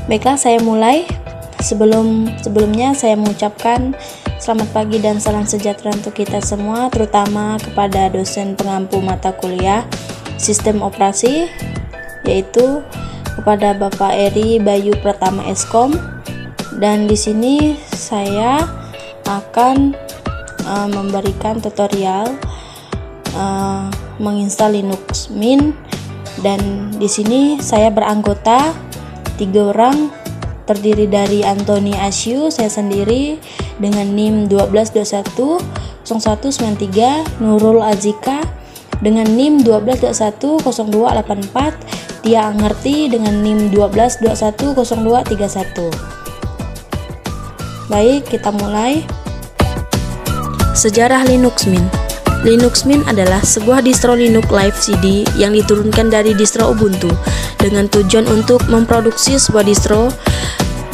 Baiklah, saya mulai. Sebelumnya saya mengucapkan selamat pagi dan salam sejahtera untuk kita semua, terutama kepada dosen pengampu mata kuliah Sistem Operasi, yaitu kepada Bapak Eri Bayu Pratama Eskom. Dan di sini saya akan memberikan tutorial menginstal Linux Mint, dan di sini saya beranggota 3 orang, terdiri dari Anthony Asyu, saya sendiri dengan NIM 12210193, Nurul Azika dengan NIM 12210284, Tia Angerti dengan NIM 12210231. Baik, kita mulai. Sejarah Linux Mint. Linux Mint adalah sebuah distro Linux Live CD yang diturunkan dari distro Ubuntu dengan tujuan untuk memproduksi sebuah distro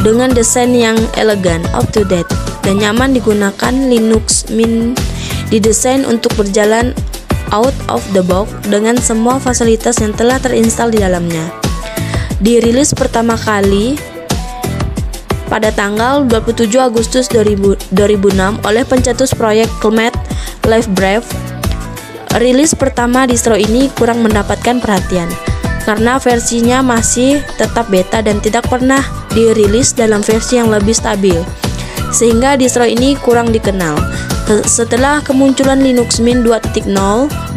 dengan desain yang elegan, up-to-date, dan nyaman digunakan. Linux Mint didesain untuk berjalan out of the box dengan semua fasilitas yang telah terinstal di dalamnya. Dirilis pertama kali pada tanggal 27 Agustus 2006 oleh pencetus proyek Clement Livebrave. Rilis pertama distro ini kurang mendapatkan perhatian karena versinya masih tetap beta dan tidak pernah dirilis dalam versi yang lebih stabil, sehingga distro ini kurang dikenal. Setelah kemunculan Linux Mint 2.0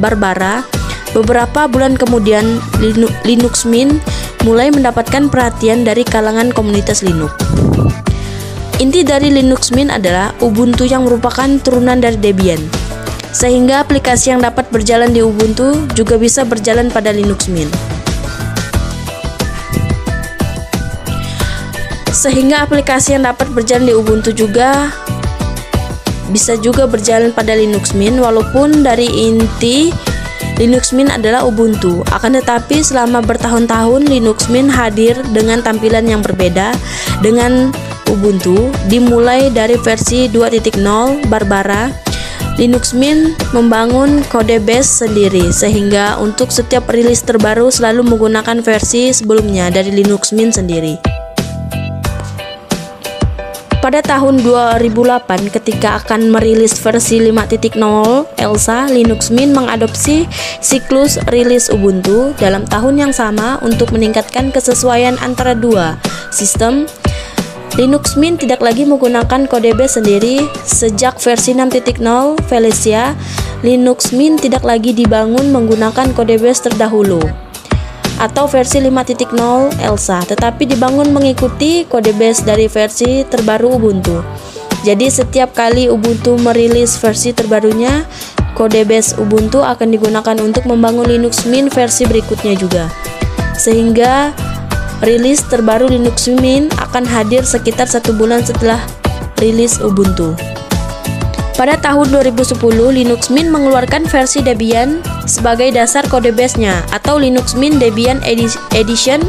Barbara, beberapa bulan kemudian Linux Mint mulai mendapatkan perhatian dari kalangan komunitas Linux. Inti dari Linux Mint adalah Ubuntu yang merupakan turunan dari Debian, sehingga aplikasi yang dapat berjalan di Ubuntu juga bisa berjalan pada Linux Mint. Sehingga aplikasi yang dapat berjalan di Ubuntu juga bisa juga berjalan pada Linux Mint, walaupun dari inti Linux Mint adalah Ubuntu. Akan tetapi selama bertahun-tahun Linux Mint hadir dengan tampilan yang berbeda dengan Ubuntu. Dimulai dari versi 2.0 Barbara, Linux Mint membangun kode base sendiri, sehingga untuk setiap rilis terbaru selalu menggunakan versi sebelumnya dari Linux Mint sendiri. Pada tahun 2008, ketika akan merilis versi 5.0 ELSA, Linux Mint mengadopsi siklus rilis Ubuntu dalam tahun yang sama untuk meningkatkan kesesuaian antara dua sistem. Linux Mint tidak lagi menggunakan kode base sendiri. Sejak versi 6.0 Felicia, Linux Mint tidak lagi dibangun menggunakan kode base terdahulu atau versi 5.0 ELSA, tetapi dibangun mengikuti kode base dari versi terbaru Ubuntu. Jadi setiap kali Ubuntu merilis versi terbarunya, kode base Ubuntu akan digunakan untuk membangun Linux Mint versi berikutnya juga, sehingga rilis terbaru Linux Mint akan hadir sekitar 1 bulan setelah rilis Ubuntu. Pada tahun 2010, Linux Mint mengeluarkan versi Debian sebagai dasar kode base-nya, atau Linux Mint Debian Edition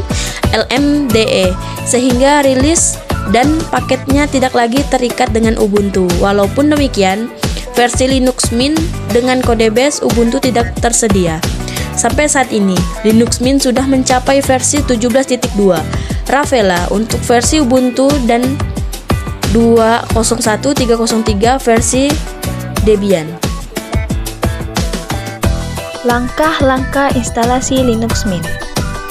LMDE, sehingga rilis dan paketnya tidak lagi terikat dengan Ubuntu. Walaupun demikian, versi Linux Mint dengan kode base Ubuntu tidak tersedia. Sampai saat ini, Linux Mint sudah mencapai versi 17.2 Ravelli untuk versi Ubuntu dan 2.01.3.03 versi Debian. Langkah-langkah instalasi Linux Mint.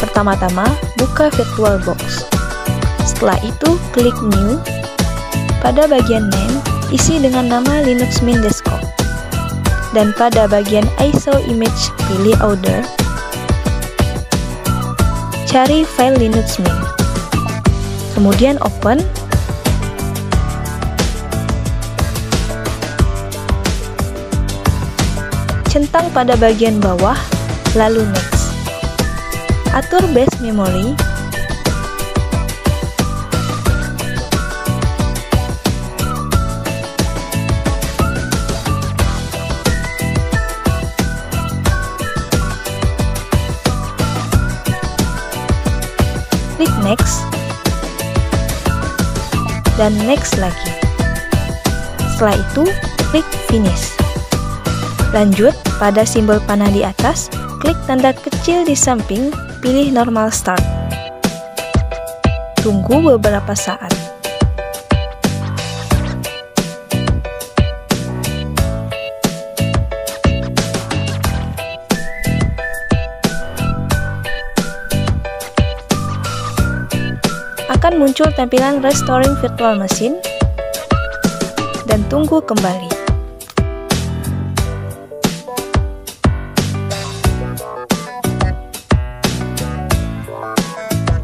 Pertama-tama, buka VirtualBox. Setelah itu, klik New. Pada bagian Name, isi dengan nama Linux Mint Desktop. Dan pada bagian ISO Image, pilih Order. Cari file Linux Mint. Kemudian Open. Centang pada bagian bawah, lalu Next. Atur base memory. Klik Next. Dan Next lagi. Setelah itu, klik Finish. Lanjut, pada simbol panah di atas, klik tanda kecil di samping, pilih Normal Start. Tunggu beberapa saat. Akan muncul tampilan Restoring Virtual Machine dan tunggu kembali.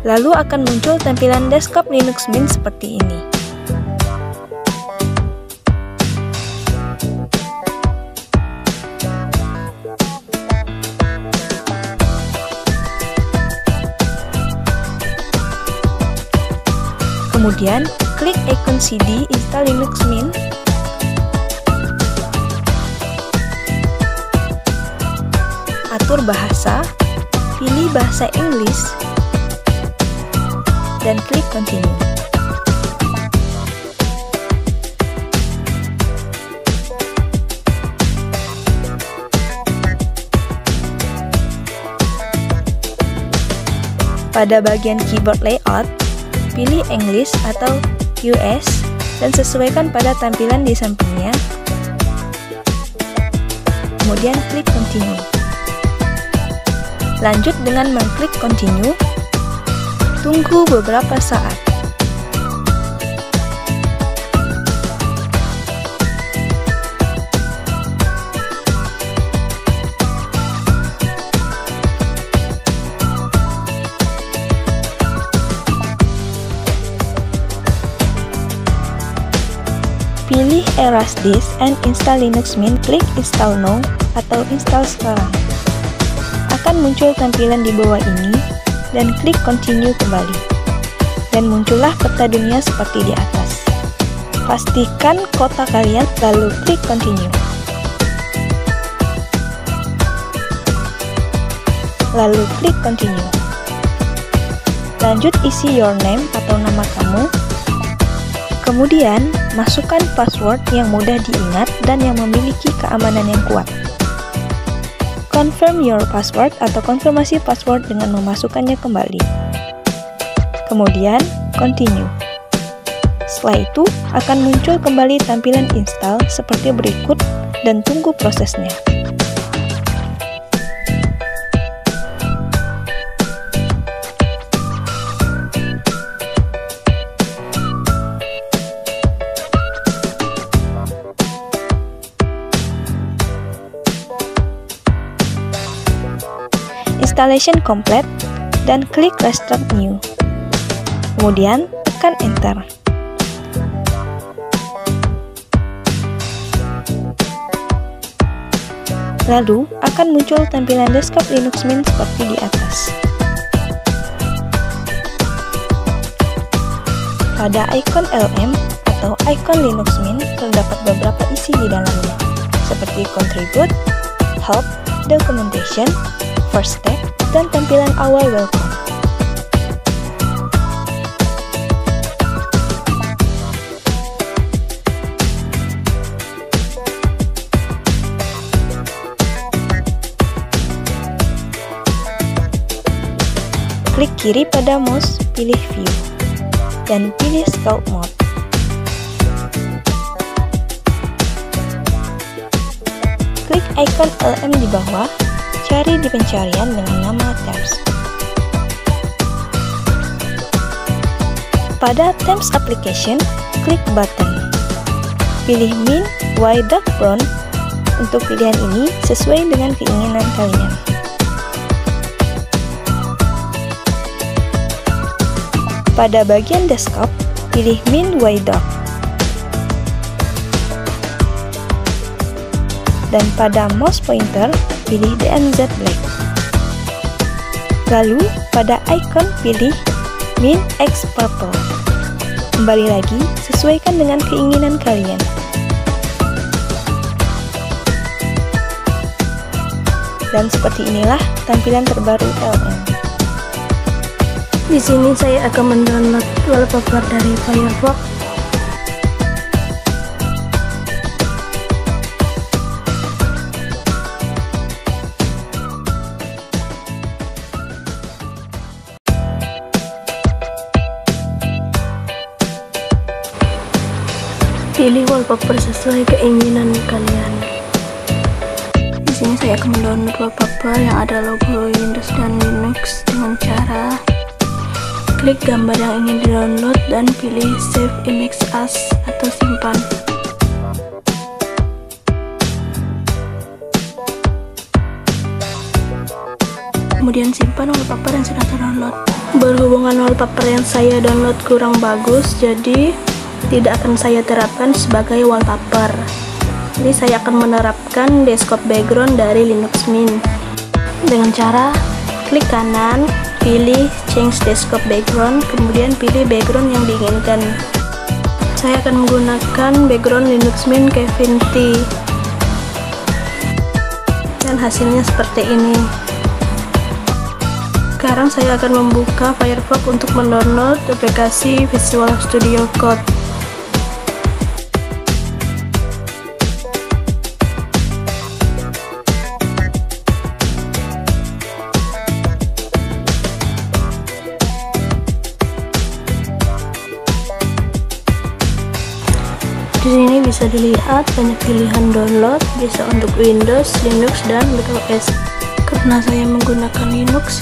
Lalu akan muncul tampilan Desktop Linux Mint seperti ini. Kemudian, klik ikon CD Install Linux Mint. Atur bahasa, pilih bahasa Inggris, dan klik Continue. Pada bagian keyboard layout, pilih English atau US dan sesuaikan pada tampilan di sampingnya. Kemudian klik Continue. Lanjut dengan mengklik Continue. Tunggu beberapa saat. Pilih Erase Disk and Install Linux Mint, klik Install Now atau Install sekarang. Akan muncul tampilan di bawah ini dan klik Continue kembali. Dan muncullah peta dunia seperti di atas. Pastikan kota kalian lalu klik Continue. Lalu klik Continue. Lanjut isi your name atau nama kamu. Kemudian, masukkan password yang mudah diingat dan yang memiliki keamanan yang kuat. Confirm your password atau konfirmasi password dengan memasukkannya kembali. Kemudian, continue. Setelah itu, akan muncul kembali tampilan install seperti berikut dan tunggu prosesnya. Installation complete dan klik Restart New. Kemudian tekan Enter. Lalu akan muncul tampilan Desktop Linux Mint seperti di atas. Pada ikon LM atau ikon Linux Mint terdapat beberapa isi di dalamnya, seperti Contribute, Help, Documentation, First Step, dan tampilan awal Welcome. Klik kiri pada mouse, pilih View, dan pilih Scout Mode. Klik ikon LM di bawah, cari di pencarian dengan nama Temps. Pada Temps Application, klik button. Pilih Min, White, Dark Brown. Untuk pilihan ini sesuai dengan keinginan kalian. Pada bagian desktop, pilih Min, White, Dark. Dan pada mouse pointer, pilih DMZ Black. Lalu, pada icon pilih Min X Purple. Kembali lagi, sesuaikan dengan keinginan kalian. Dan seperti inilah tampilan terbaru LM. Di sini saya akan mendownload wallpaper dari Firefox. Pilih wallpaper sesuai keinginan kalian. Di sini saya akan mendownload wallpaper yang ada logo Windows dan Linux dengan cara klik gambar yang ingin di-download dan pilih Save Image As atau simpan. Kemudian simpan wallpaper yang sudah terdownload. Berhubungan wallpaper yang saya download kurang bagus, jadi tidak akan saya terapkan sebagai wallpaper. Jadi saya akan menerapkan desktop background dari Linux Mint dengan cara klik kanan, pilih Change Desktop Background, kemudian pilih background yang diinginkan. Saya akan menggunakan background Linux Mint Kevin T. Dan hasilnya seperti ini. Sekarang saya akan membuka Firefox untuk mendownload aplikasi Visual Studio Code. Di sini bisa dilihat banyak pilihan download, bisa untuk Windows, Linux, dan macOS. Karena saya menggunakan Linux,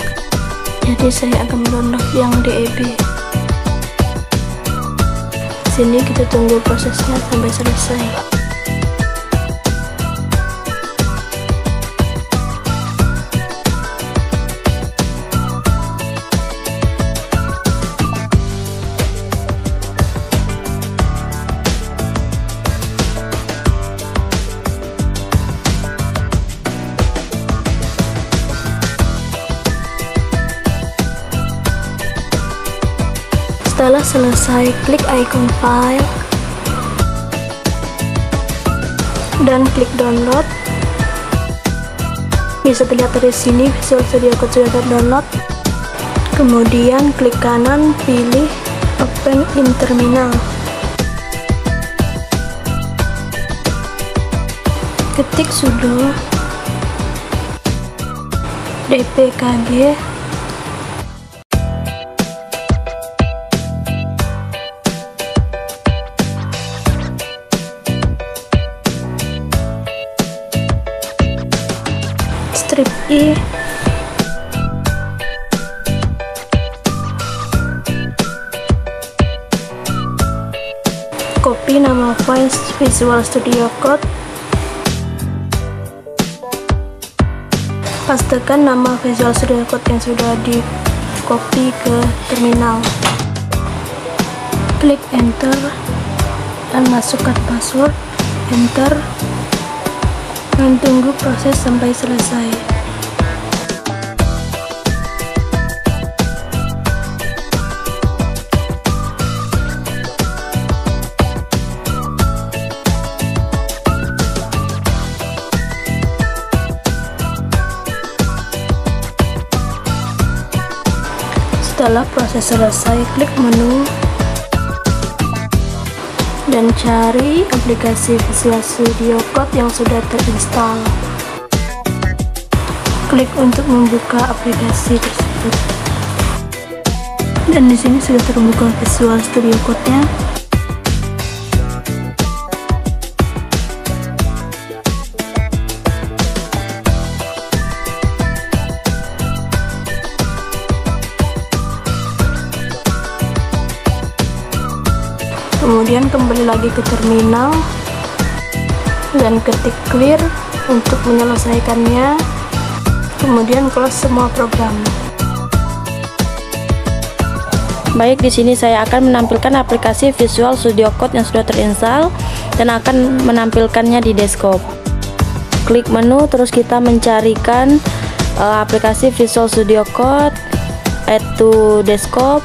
jadi saya akan mendownload yang DEB. Di sini kita tunggu prosesnya sampai selesai. Setelah selesai, klik icon file dan klik download. Bisa terlihat dari sini Visual Studio Code sudah terdownload. Kemudian klik kanan, pilih Open in Terminal. Ketik sudo dpkg strip I, copy nama file Visual Studio Code, pastekan nama Visual Studio Code yang sudah di copy ke terminal, klik enter dan masukkan password, enter, dan tunggu proses sampai selesai. Setelah proses selesai, klik menu dan cari aplikasi Visual Studio Code yang sudah terinstall. Klik untuk membuka aplikasi tersebut. Dan di sini sudah terbuka Visual Studio Code-nya. Kemudian kembali lagi ke terminal dan ketik clear untuk menyelesaikannya, kemudian close semua program. Baik, di sini saya akan menampilkan aplikasi Visual Studio Code yang sudah terinstall dan akan menampilkannya di desktop. Klik menu, terus kita mencarikan aplikasi Visual Studio Code, add to desktop,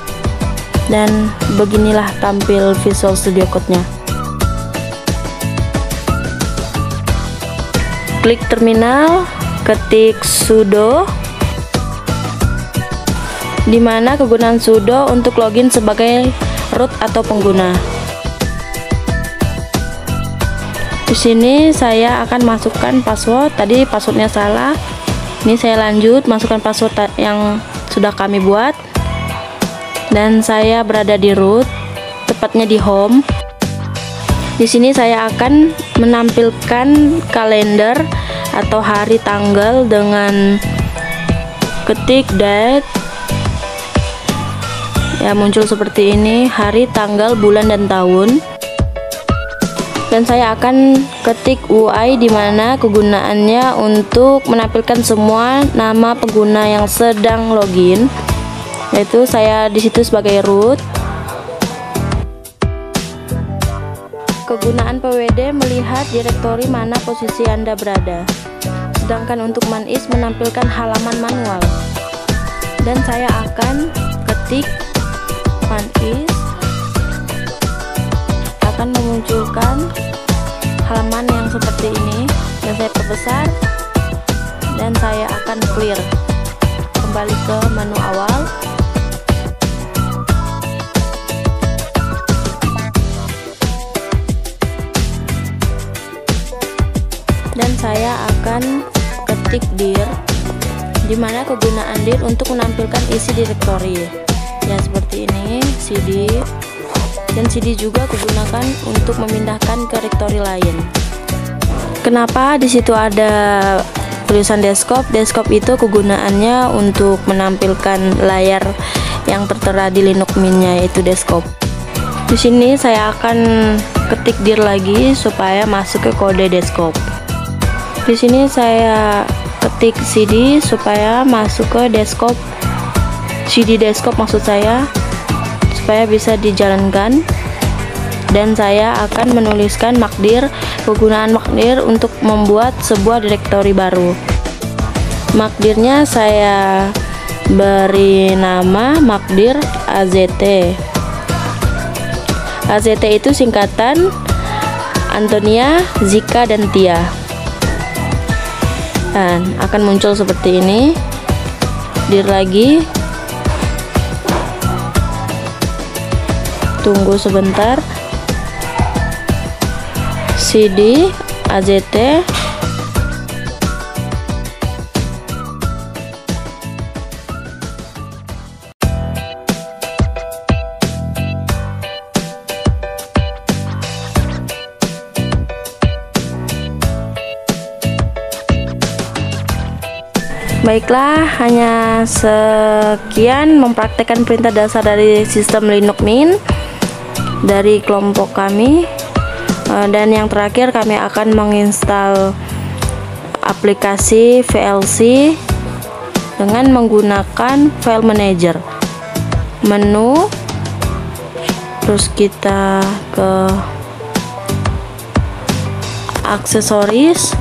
dan beginilah tampil Visual Studio Code-nya. Klik terminal, ketik sudo, dimana kegunaan sudo untuk login sebagai root atau pengguna. Di sini saya akan masukkan password, tadi passwordnya salah. Ini saya lanjut masukkan password yang sudah kami buat. Dan saya berada di root, tepatnya di home. Di sini saya akan menampilkan kalender atau hari tanggal dengan ketik date. Ya, muncul seperti ini, hari, tanggal, bulan, dan tahun. Dan saya akan ketik UI, di mana kegunaannya untuk menampilkan semua nama pengguna yang sedang login, yaitu saya di situ sebagai root. Kegunaan PWD melihat direktori mana posisi Anda berada, sedangkan untuk manis menampilkan halaman manual. Dan saya akan ketik manis, akan memunculkan halaman yang seperti ini, dan saya perbesar dan saya akan clear. Kembali ke menu awal. Dan saya akan ketik dir, dimana kegunaan dir untuk menampilkan isi direktori. Ya, seperti ini, CD. Dan CD juga kugunakan untuk memindahkan ke direktori lain. Kenapa di situ ada tulisan desktop? Desktop itu kegunaannya untuk menampilkan layar yang tertera di Linux Mint-nya, yaitu desktop. Di sini saya akan ketik dir lagi supaya masuk ke kode desktop. Di sini saya ketik CD supaya masuk ke desktop, CD desktop maksud saya, supaya bisa dijalankan. Dan saya akan menuliskan makdir, kegunaan makdir untuk membuat sebuah direktori baru. Makdirnya saya beri nama makdir AZT. AZT itu singkatan Antonia, Zika, dan Tia. Dan akan muncul seperti ini, dir lagi, tunggu sebentar, CD AZT, Baiklah, hanya sekian mempraktekkan perintah dasar dari sistem Linux Mint dari kelompok kami. Dan yang terakhir, kami akan menginstal aplikasi VLC dengan menggunakan file manager. Menu, terus kita ke aksesoris,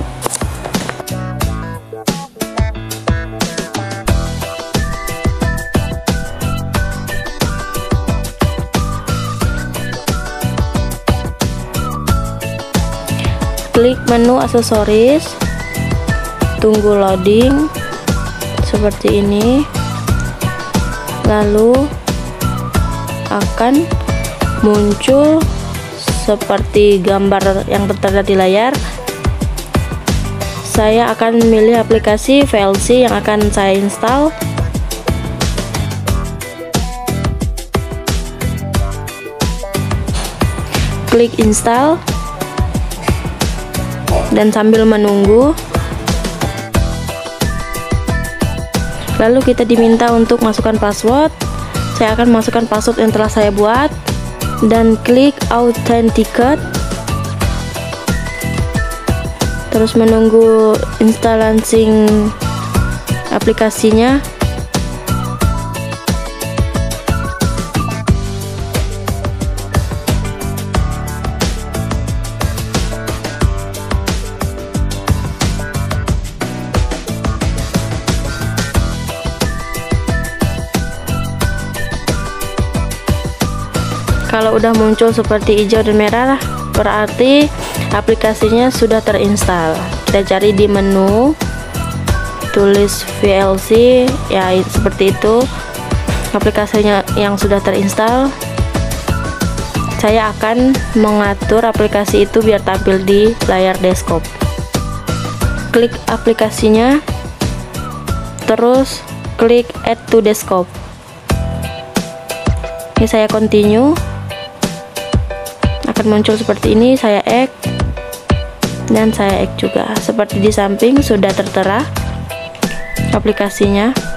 klik menu aksesoris, tunggu loading seperti ini, lalu akan muncul seperti gambar yang tertera di layar. Saya akan memilih aplikasi VLC yang akan saya install. Klik install. Dan sambil menunggu, lalu kita diminta untuk masukkan password. Saya akan masukkan password yang telah saya buat dan klik authenticate, terus menunggu instalasi aplikasinya. Kalau udah muncul seperti hijau dan merah, berarti aplikasinya sudah terinstall. Kita cari di menu, tulis VLC, ya seperti itu aplikasinya yang sudah terinstall. Saya akan mengatur aplikasi itu biar tampil di layar desktop. Klik aplikasinya, terus klik add to desktop. Ini saya continue. akan muncul seperti ini. Saya X dan saya X juga. Seperti di samping sudah tertera aplikasinya.